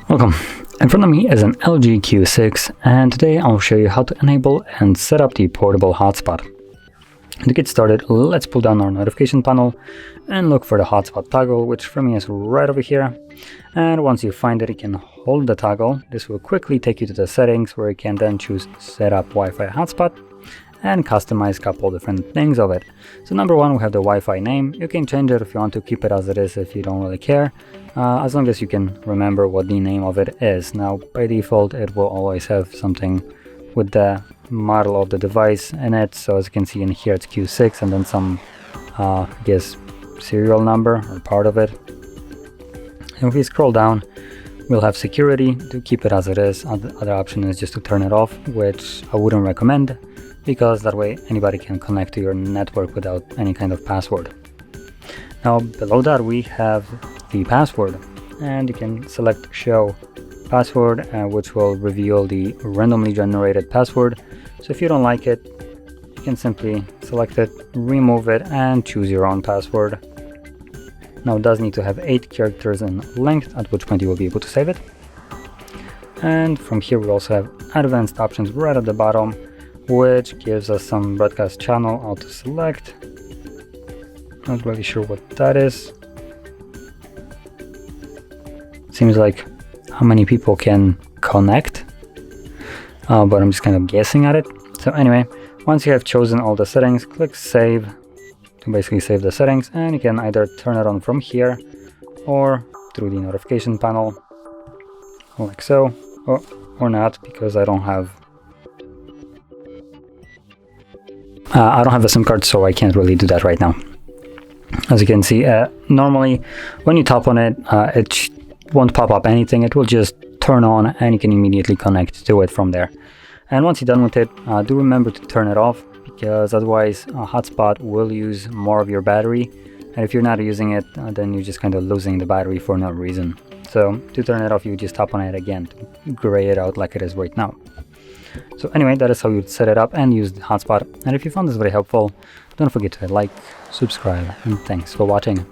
Welcome. In front of me is an LG Q6, and today I'll show you how to enable and set up the portable hotspot. To get started, let's pull down our notification panel and look for the hotspot toggle, which for me is right over here. And once you find it, you can hold the toggle. This will quickly take you to the settings where you can then choose set up Wi-Fi hotspot and customize a couple different things of it. So number one, we have the Wi-Fi name. You can change it if you want to keep it as it is if you don't really care, as long as you can remember what the name of it is. Now by default it will always have something with the model of the device in it, so as you can see in here it's Q6 and then some I guess serial number or part of it. And if we scroll down, we'll have security. To keep it as it is, the other option is just to turn it off, which I wouldn't recommend, because that way anybody can connect to your network without any kind of password. Now below that we have the password, and you can select show password, which will reveal the randomly generated password. So if you don't like it, you can simply select it, remove it, and choose your own password. Now it does need to have 8 characters in length, at which point you will be able to save it. And from here we also have advanced options right at the bottom, which gives us some broadcast channel auto select. Not really sure what that is. Seems like how many people can connect, but I'm just kind of guessing at it. So anyway, once you have chosen all the settings, click save to basically save the settings, and you can either turn it on from here or through the notification panel, like so, or not, because I don't have a SIM card, so I can't really do that right now. As you can see, normally when you tap on it, it won't pop up anything. It will just turn on and you can immediately connect to it from there. And once you're done with it, do remember to turn it off, because otherwise a hotspot will use more of your battery, and if you're not using it, then you're just kind of losing the battery for no reason. So to turn it off, you just tap on it again to gray it out like it is right now. So anyway, that is how you set it up and use the hotspot. And if you found this very helpful, don't forget to like, subscribe, and thanks for watching.